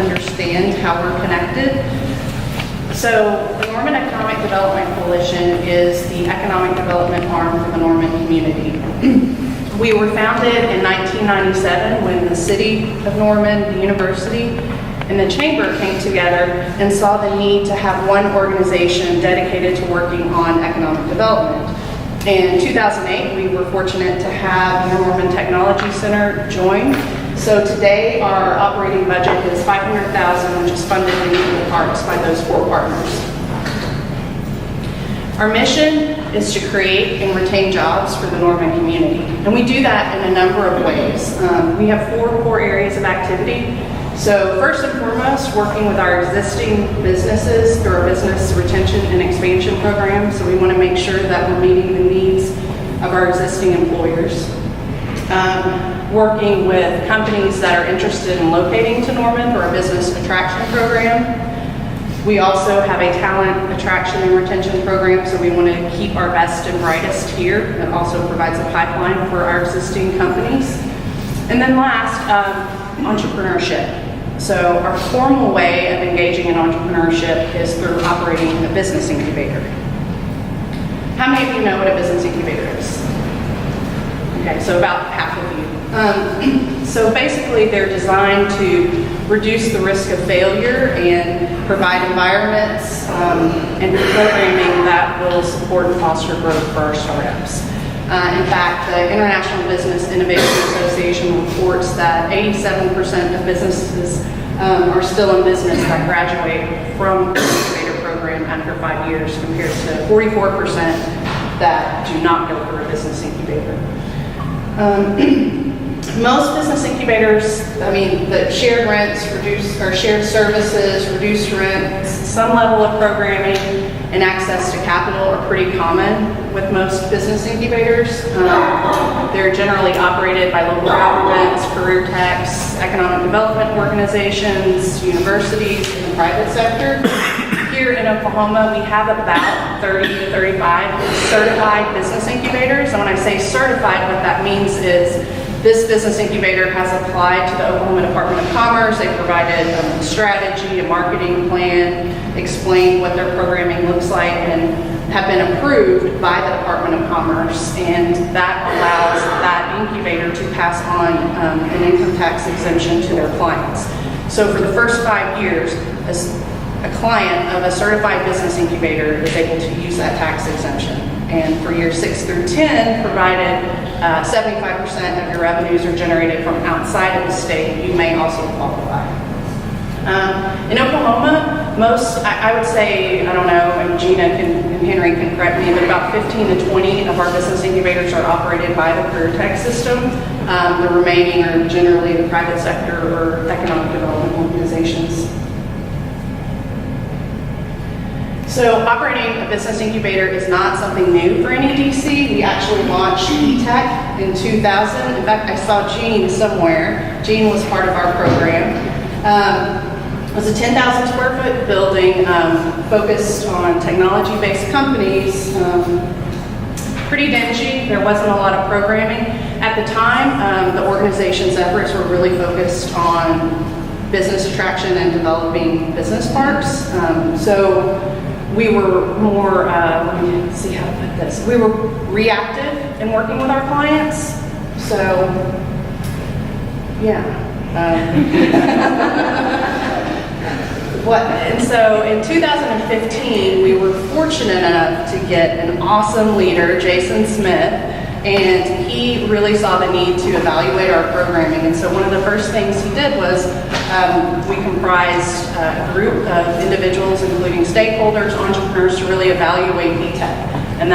understand how we're connected. So the Norman Economic Development Coalition is the economic development arm for the Norman community. We were founded in 1997 when the city of Norman, the university, and the chamber came together and saw the need to have one organization dedicated to working on economic development. In 2008, we were fortunate to have the Norman Technology Center join. So today, our operating budget is $500,000, which is funded in equal parts by those 4 partners. Our mission is to create and retain jobs for the Norman community, and we do that in a number of ways. We have 4 core areas of activity. So first and foremost, working with our existing businesses through our business retention and expansion program. So we want to make sure that we're meeting the needs of our existing employers. Working with companies that are interested in locating to Norman through our business attraction program. We also have a talent attraction and retention program, so we want to keep our best and brightest here. That also provides a pipeline for our existing companies. And then last, entrepreneurship. So our formal way of engaging in entrepreneurship is through operating a business incubator. How many of you know what a business incubator is? Okay, so about half of you. So basically they're designed to reduce the risk of failure and provide environments and programming that will support and foster growth for our startups. In fact, the International Business Innovation Association reports that 87% of businesses are still in business that graduate from the incubator program after 5 years, compared to 44% that do not go through a business incubator. Most business incubators, the shared rents, shared services, reduced rents, some level of programming, and access to capital are pretty common with most business incubators. They're generally operated by local governments, career techs, economic development organizations, universities, and the private sector. Here in Oklahoma, we have about 30 to 35 certified business incubators. And when I say certified, what that means is this business incubator has applied to the Oklahoma Department of Commerce. They provided a strategy, a marketing plan, explained what their programming looks like, and have been approved by the Department of Commerce. And that allows that incubator to pass on an income tax exemption to their clients. So for the first 5 years, a client of a certified business incubator is able to use that tax exemption. And for years 6 through 10, provided 75% of your revenues are generated from outside of the state, you may also qualify. In Oklahoma, I would say, I don't know, and Gina and Henry can correct me, but about 15 to 20 of our business incubators are operated by the career tech system. The remaining are generally the private sector or economic development organizations. So operating a business incubator is not something new for NEDC. We actually launched eTech in 2000. In fact, I saw Jean somewhere. Jean was part of our program. It was a 10,000 square foot building focused on technology-based companies. Pretty dingy. There wasn't a lot of programming. At the time, the organization's efforts were really focused on business attraction and developing business parks. So we were more, let me see how to put this. We were reactive in working with our clients. So, yeah. And so in 2015, we were fortunate enough to get an awesome leader, Jason Smith, and he really saw the need to evaluate our programming. And so one of the first things he did was we comprised a group of individuals, including stakeholders, entrepreneurs, to really evaluate eTech. And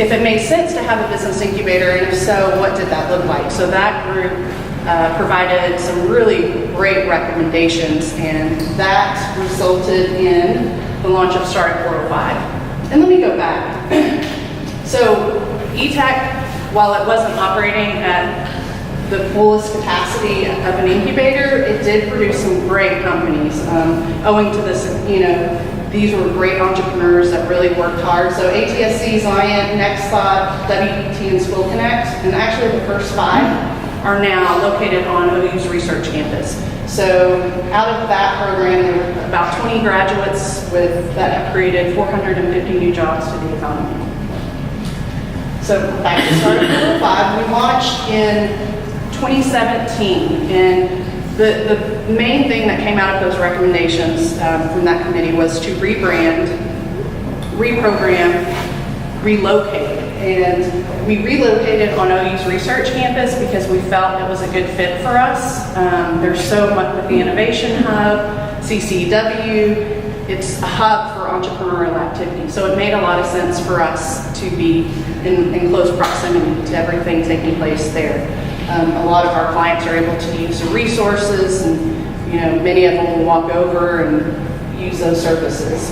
if it made sense to have a business incubator, and if so, what did that look like? So that group provided some really great recommendations, and that resulted in the launch of Startup405. And let me go back. So eTech, while it wasn't operating at the fullest capacity of an incubator, it did produce some great companies. Owing to this, these were great entrepreneurs that really worked hard. So ATSC, Zion, NextThought, WPT, and School Connect, and actually the first 5 are now located on OU's research campus. So out of that program, there were about 20 graduates that have created 450 new jobs to the economy. So back to Startup405, we launched in 2017, and the main thing that came out of those recommendations from that committee was to rebrand, reprogram, relocate. And we relocated on OU's research campus because we felt it was a good fit for us. There's so much with the Innovation Hub, CCW, it's a hub for entrepreneurial activity. So it made a lot of sense for us to be in close proximity to everything taking place there. A lot of our clients are able to use the resources, and many of them will walk over and use those services.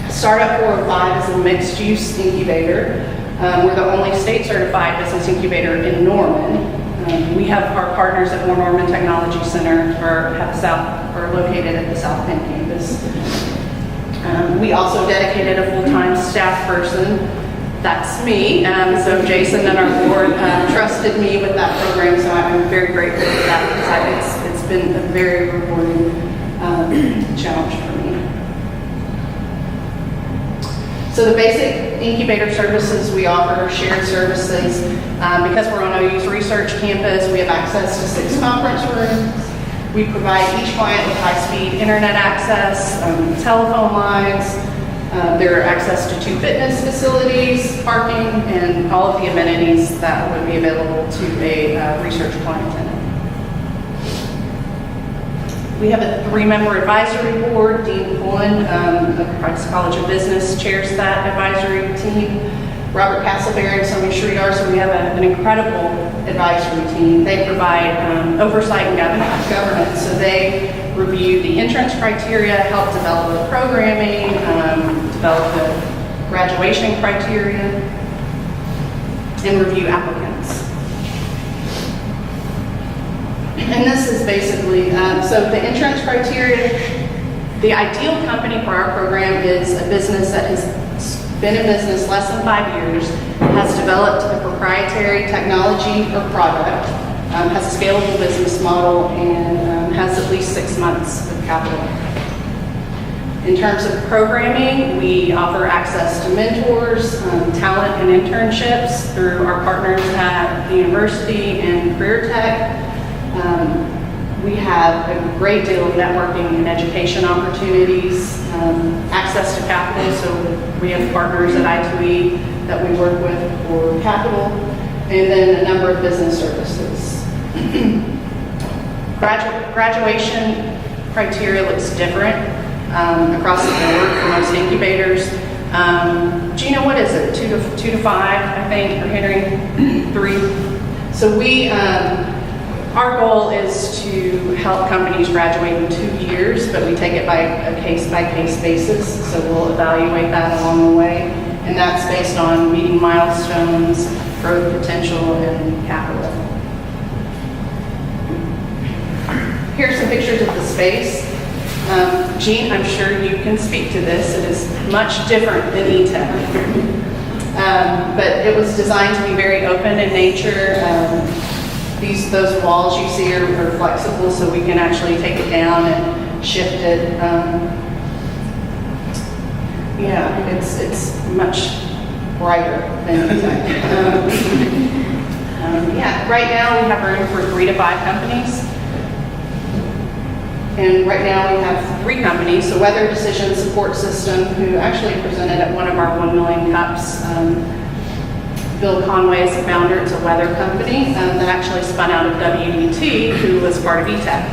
Startup405 is a mixed-use incubator. We're the only state-certified business incubator in Norman. We have our partners at Norman Technology Center are located at the South Penn campus. We also dedicated a full-time staff person. That's me. So Jason and our board trusted me with that program, so I'm very grateful for that because it's been a very rewarding challenge for me. So the basic incubator services we offer are shared services. Because we're on OU's research campus, we have access to 6 conference rooms. We provide each client with high-speed internet access, telephone lines. There are access to 2 fitness facilities, parking, and all of the amenities that would be available to a research client tenant. We have a 3-member advisory board. Dean Pullen of Price College of Business chairs that advisory team. Robert Castleberry and Sonia Sridhar, so we have an incredible advisory team. They provide oversight and governance, so they review the entrance criteria, help develop the programming, develop the graduation criteria, and review applicants. And this is basically, so the entrance criteria, the ideal company for our program is a business that has been in business less than 5 years, has developed a proprietary technology or product, has a scalable business model, and has at least 6 months of capital. In terms of programming, we offer access to mentors, talent and internships through our partners at the university and Career Tech. We have a great deal of networking and education opportunities, access to capital, so we have partners at I2E that we work with for capital, and then a number of business services. Graduation criteria looks different across the board for most incubators. Gina, what is it? 2 to 5, I think, or Henry, 3. So our goal is to help companies graduate in 2 years, but we take it by a case-by-case basis, so we'll evaluate that along the way, and that's based on meeting milestones, growth potential, and capital. Here's some pictures of the space. Jean, I'm sure you can speak to this. It is much different than eTech, but it was designed to be very open in nature. Those walls you see are flexible, so we can actually take it down and shift it. It's much brighter than right now we have room for 3 to 5 companies. And right now we have 3 companies, so Weather Decision Support System, who actually presented at one of our 1 million cups. Bill Conway is the founder. It's a weather company that actually spun out of WDT, who was part of eTech.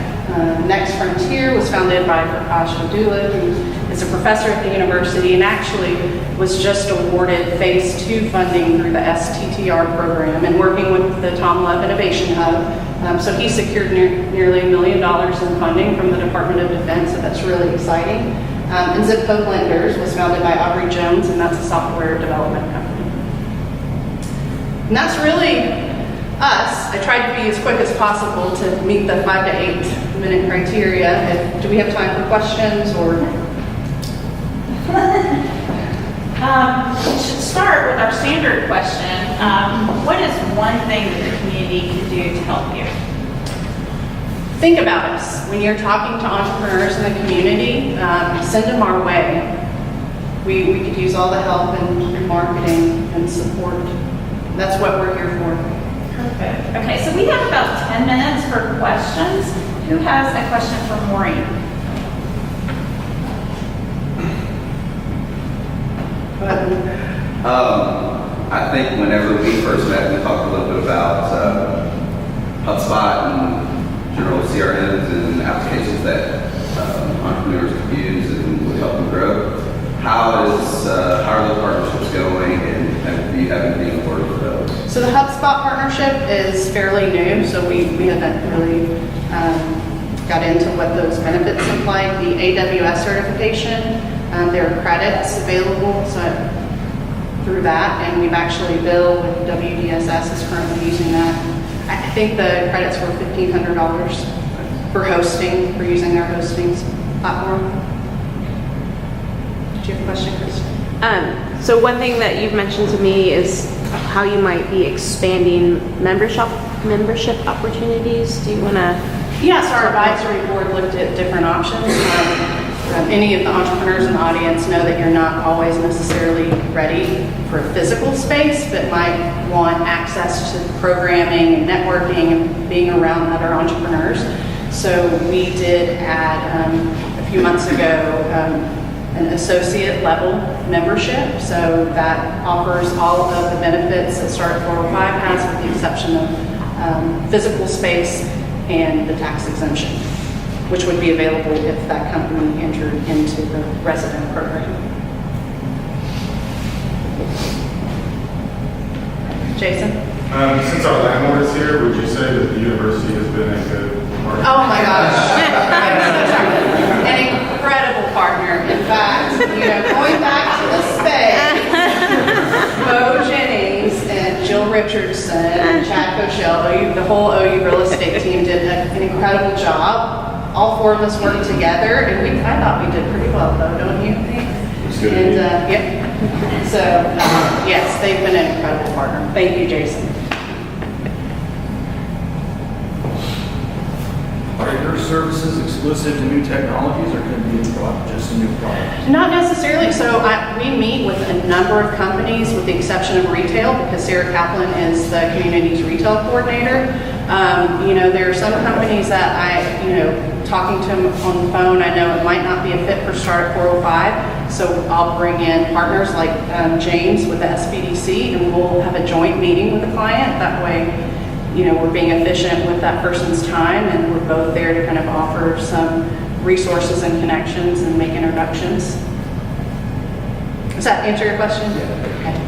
Next Frontier was founded by Prakash Vadula, who is a professor at the university and actually was just awarded Phase 2 funding through the STTR program and working with the Tom Love Innovation Hub. So he secured nearly $1 million in funding from the Department of Defense, so that's really exciting. And Zip Code Lenders was founded by Aubrey Jones, and that's a software development company. And that's really us. I tried to be as quick as possible to meet the 5 to 8 minute criteria. Do we have time for questions or? We should start with our standard question. What is one thing that the community community can do to help you? Think about us. When you're talking to entrepreneurs in the community, send them our way. We could use all the help in marketing and support. That's what we're here for. Perfect. Okay, so we have about 10 minutes for questions. Who has a question for Maureen? I think whenever we first met, we talked a little bit about HubSpot and general CRMs and applications that entrepreneurs could use and would help them grow. How are those partnerships going, and do you have anything in order for those? So the HubSpot partnership is fairly new, so we haven't really got into what those benefits look like. The AWS certification, there are credits available through that, and we've actually Bill with WDSS is currently using that. I think the credits were $1,500 for hosting, for using their hosting platform. Did you have a question, Kristen? So one thing that you've mentioned to me is how you might be expanding membership opportunities. Do you want to? Yes, our advisory board looked at different options. Any of the entrepreneurs in the audience know that you're not always necessarily ready for a physical space, but might want access to programming and networking and being around other entrepreneurs. So we did add a few months ago an associate level membership. So that offers all of the benefits that Startup405 has, with the exception of physical space and the tax exemption, which would be available if that company entered into the resident program. Jason? Since our landlord is here, would you say that the university has been a good partner? Oh my gosh. I'm so sorry. An incredible partner. In fact, going back to the space, Bo Jennings and Jill Richardson and Chad Cochelle, the whole OU real estate team did an incredible job. All four of us worked together, and I thought we did pretty well, though, don't you think? It's good. And yep. So yes, they've been an incredible partner. Thank you, Jason. Are your services exclusive to new technologies, or can it be just a new product? Not necessarily. So we meet with a number of companies, with the exception of retail, because Sarah Kaplan is the community's retail coordinator. There are some companies that talking to them on the phone, I know it might not be a fit for Startup405, so I'll bring in partners like James with the SBDC, and we'll have a joint meeting with the client. That way, we're being efficient with that person's time, and we're both there to kind of offer some resources and connections and make introductions. Does that answer your question? Okay.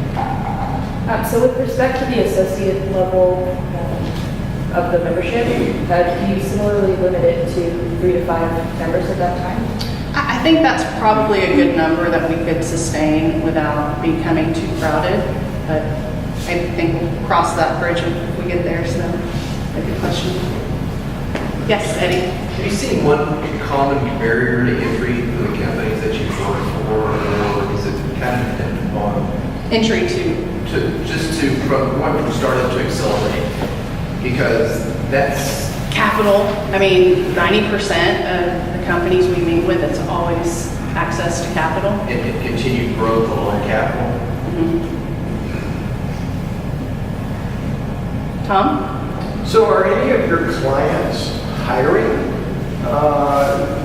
So with respect to the associate level of the membership, do you similarly limit it to 3 to 5 members at that time? I think that's probably a good number that we could sustain without becoming too crowded, but I think we'll cross that bridge if we get there, so a good question. Yes, Eddie? Have you seen one common barrier to entry for the companies that you've worked for, or is it kind of dependent on Entry to from startup to accelerate? Because that's capital. I mean, 90% of the companies we meet with, it's always access to capital. and continued growth on capital. Mm-hmm. Tom? So are any of your clients hiring?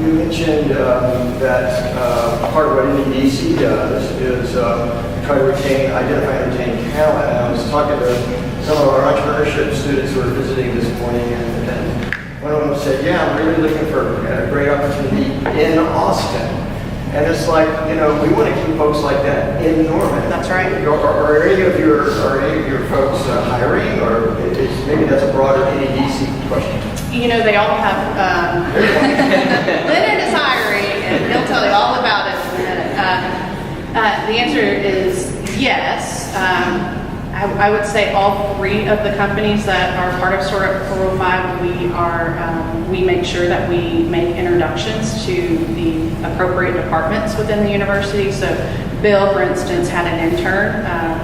You mentioned that part of what NEDC does is try to identify and retain talent. And I was talking to some of our entrepreneurship students who were visiting this morning, and one of them said, yeah, I'm really looking for a great opportunity in Austin. And it's like, we want to keep folks like that in Norman. That's right. Are any of your folks hiring, or maybe that's a broader NEDC question? They all have, Leonard is hiring, and he'll tell you all about it in a minute. The answer is yes. I would say all 3 of the companies that are part of Startup405, we make sure that we make introductions to the appropriate departments within the university. So Bill, for instance, had an intern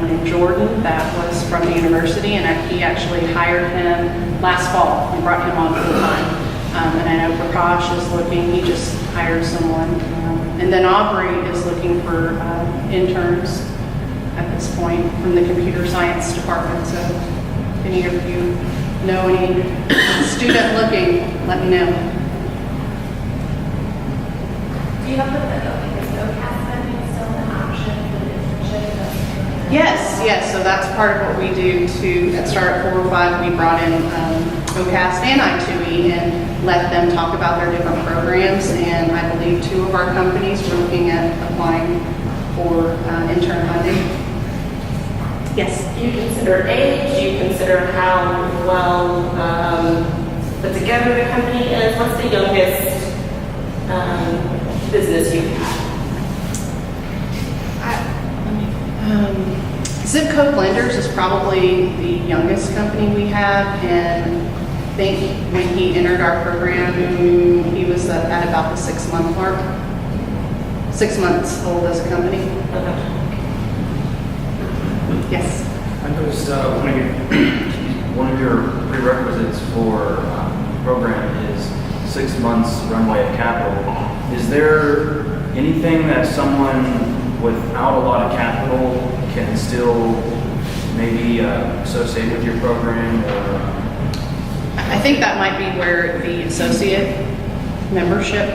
named Jordan that was from the university, and he actually hired him last fall and brought him on full time. And I know Prakash is looking, he just hired someone. And then Aubrey is looking for interns at this point from the computer science department. So if any of you know any student looking, let me know. Do you have the OCAS funding still an option for the internship? Yes, so that's part of what we do too. At Startup405, we brought in OCAS and I2E and let them talk about their different programs. And I believe 2 of our companies were looking at applying for intern funding. Yes. Do you consider age? Do you consider how well put together the company is? What's the youngest business you have? Zip Code Blenders is probably the youngest company we have, and I think when he entered our program, he was at about the 6-month mark. 6 months old as a company. Yes. I noticed one of your prerequisites for program is 6 months runway of capital. Is there anything that someone without a lot of capital can still maybe associate with your program? Or I think that might be where the associate membership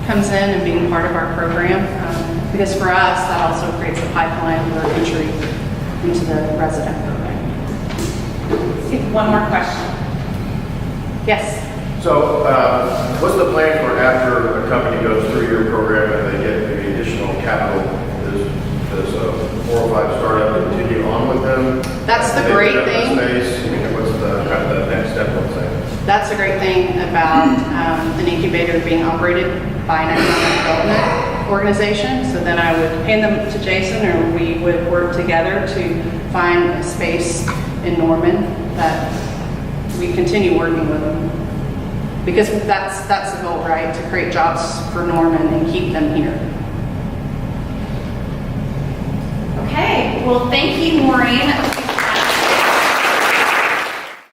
comes in and being part of our program. Because for us, that also creates a pipeline for entry into the resident program. Let's take one more question. Yes. So, what's the plan for after a company goes through your program and they get maybe additional capital? Does 405 startup continue on with them? That's the Do they great pick up the thing. space? I mean, what's the kind of the next step, let's say? That's the great thing about an incubator being operated by an economic development organization. So then I would hand them to Jason, or we would work together to find a space in Norman that we continue working with them. Because that's the goal, right? To create jobs for Norman and keep them here. Okay, well, thank you, Maureen.